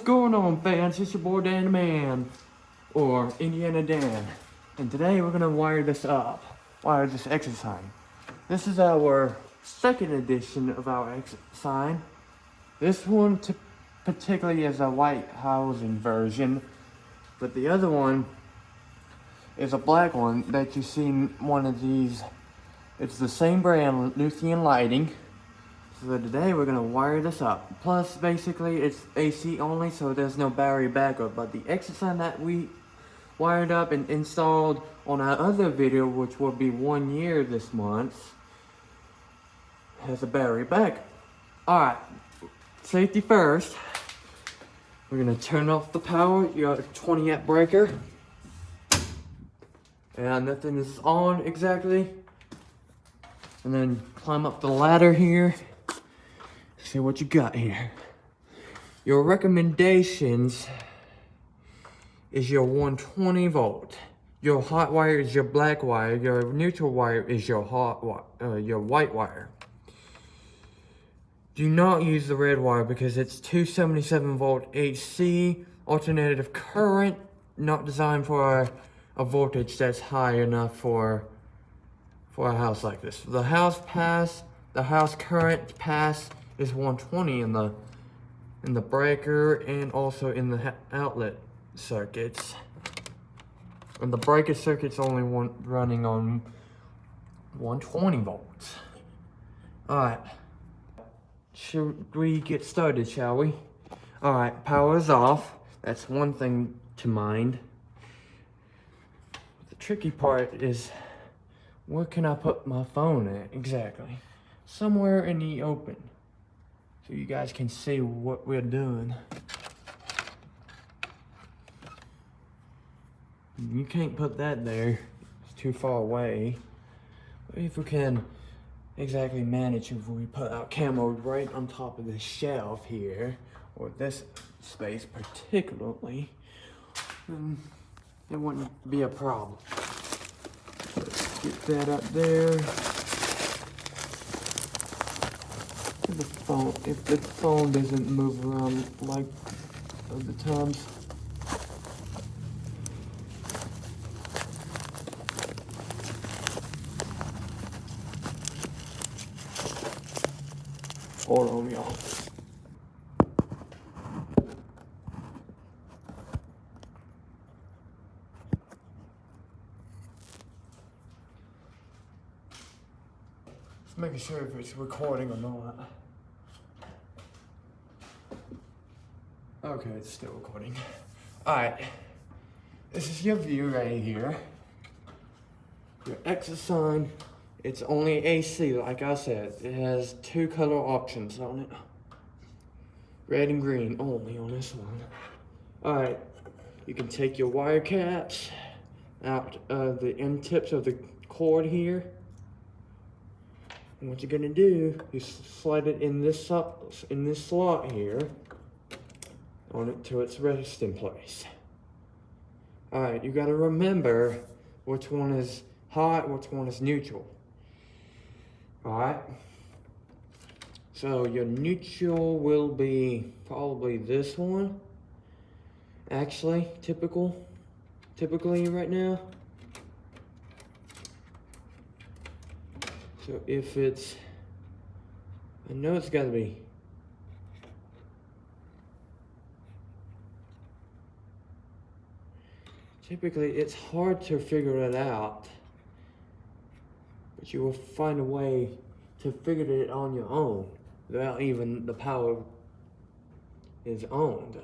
What's going on, fans? It's your boy Dan the Man, or Indiana Dan, and today we're gonna wire this exit sign. This is our second edition of our exit sign. This one particularly is a white housing version, but the other one is a black one that you see in one of these. It's the same brand, Lucian Lighting. So today we're gonna wire this up. Plus, basically, it's AC only, so there's no battery backup. But the exit sign that we wired up and installed on our other video, which will be 1 year this month, has a battery backup. Alright, safety first. We're gonna turn off the power. You got a 20 amp breaker. And nothing is on exactly. And then climb up the ladder here. See what you got here. Your recommendations is your 120 volt. Your hot wire is your black wire. Your neutral wire is your white wire. Do not use the red wire because it's 277 volt AC alternative current, not designed for a voltage that's high enough for a house like this. The house current pass is 120 in the breaker and also in the outlet circuits. And the breaker circuit's only running on 120 volts. Alright. Should we get started, shall we? Alright, power is off. That's one thing to mind. The tricky part is, where can I put my phone at exactly? Somewhere in the open, so you guys can see what we're doing. You can't put that there, it's too far away. But if we can exactly manage if we put our camera right on top of this shelf here, or this space particularly, then it wouldn't be a problem. Let's get that up there. If the phone doesn't move around like other times. Hold on, y'all. Just making sure if it's recording or not. Okay, it's still recording. Alright, this is your view right here. Your exit sign, it's only AC, like I said. It has 2 color options on it. Red and green only on this one. Alright, you can take your wire caps out of the end tips of the cord here. And what you're gonna do is slide it in this slot here. On it to its resting place. Alright, you gotta remember which one is hot, which one is neutral. Alright? So your neutral will be probably this one. Actually, typically right now. So if it's, I know it's gotta be typically, it's hard to figure it out, but you will find a way to figure it on your own without even the power is on, though.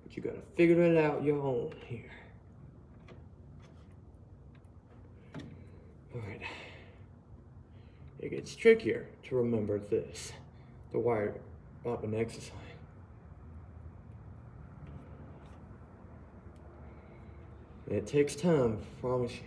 But you gotta figure it out your own here. Alright. It gets trickier to remember this, the wire up and exit sign. It takes time, I promise you.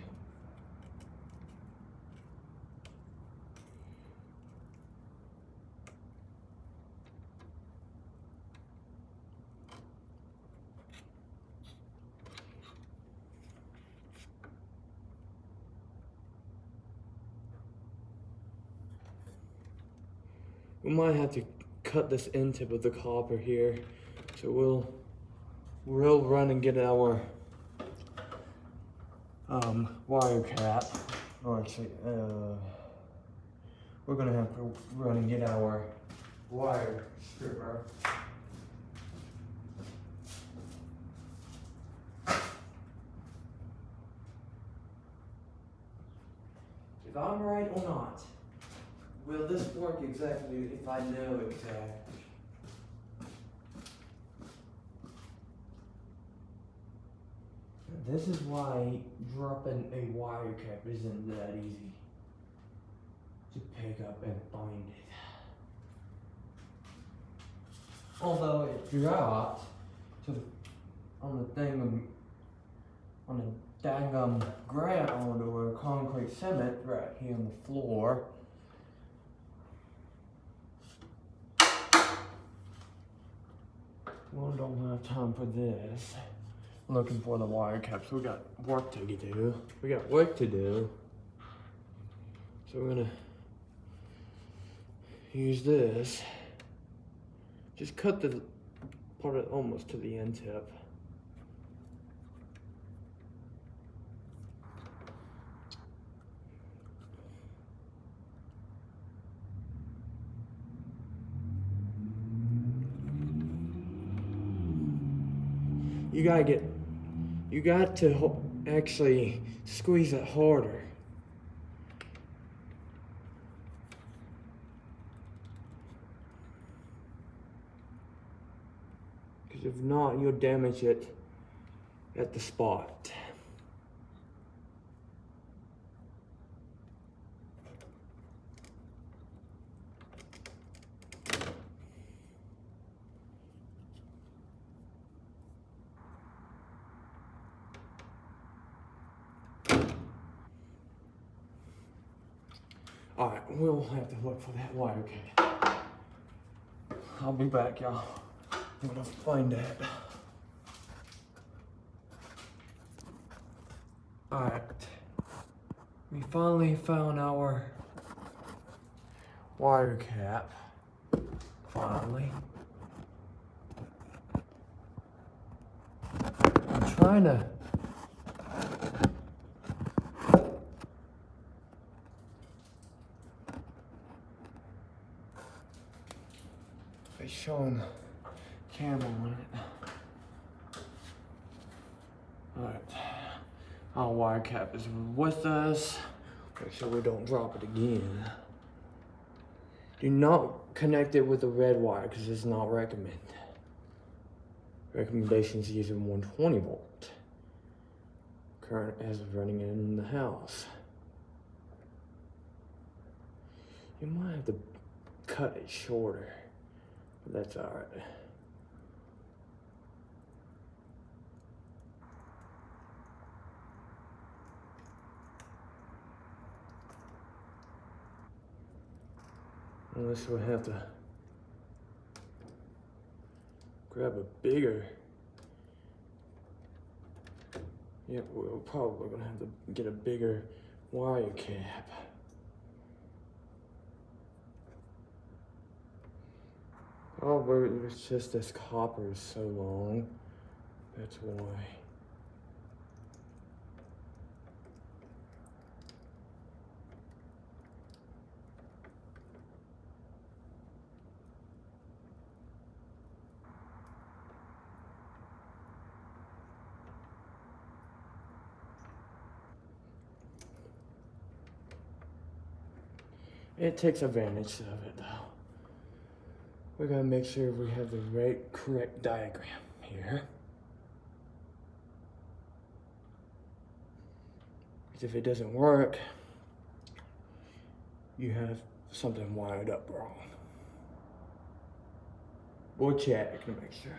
We might have to cut this end tip of the copper here So we'll run and get our wire cap. Or actually, we're gonna have to run and get our wire stripper. If I'm right or not, will this work exactly if I know exactly? This is why dropping a wire cap isn't that easy to pick up and find it. Although it dropped on the thing on the dang ground or concrete cement right here on the floor. We don't have time for this. Looking for the wire caps. We got work to do. So we're gonna use this. Just cut the part of almost to the end tip. You got to actually squeeze it harder. Because if not, you'll damage it at the spot. Alright, we'll have to look for that wire cap. I'll be back, y'all. I'm gonna find it. Alright. We finally found our wire cap. Finally. I'm trying to it's showing camera on it. Alright. Our wire cap is with us. Make sure we don't drop it again. Do not connect it with the red wire because it's not recommended. Recommendations using 120 volt. Current as of running in the house. You might have to cut it shorter. That's alright. Unless we have to grab a bigger. Yep, we're probably gonna have to get a bigger wire cap. Oh, but it's just this copper is so long. That's why. It takes advantage of it though. We're gonna make sure we have the correct diagram here. Because if it doesn't work, you have something wired up wrong. We'll check to make sure.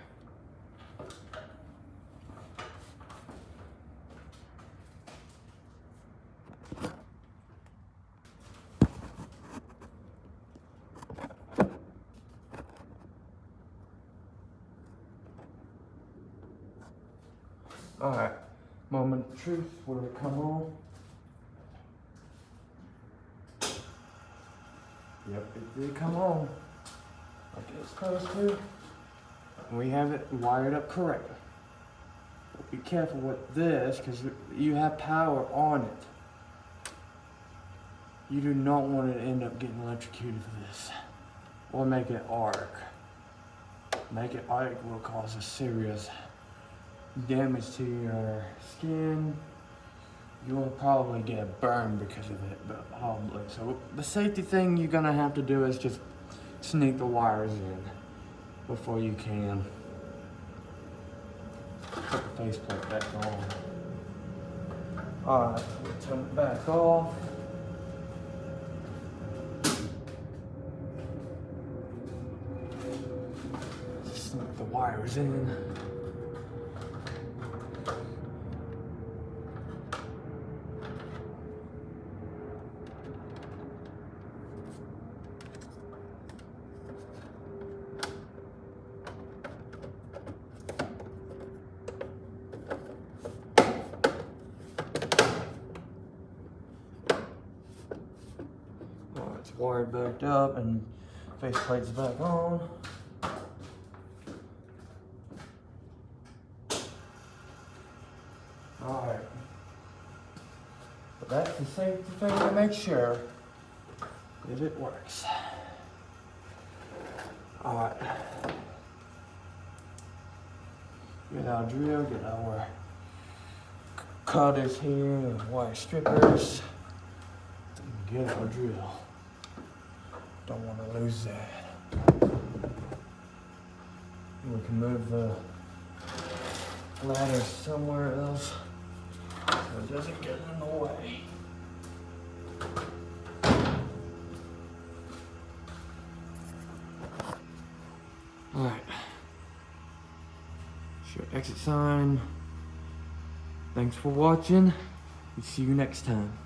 Alright, moment of truth, will it come on? Yep, it did come on. Like it's supposed to. and we have it wired up correctly. But be careful with this because you have power on it. You do not want it to end up getting electrocuted for this, or make it arc. Make it arc will cause a serious damage to your skin. You'll probably get a burn because of it, but probably. So the safety thing you're gonna have to do is just sneak the wires in before you can put the faceplate back on. Alright, we'll turn it back off. Sneak the wires in. It's wired back up and faceplate's back on. Alright. But that's the safety thing to make sure that it works. Alright. Get our drill, get our cutters here and wire strippers. Get our drill. Don't want to lose that. We can move the ladder somewhere else so it doesn't get in the way. Alright. It's your exit sign. Thanks for watching. We'll see you next time.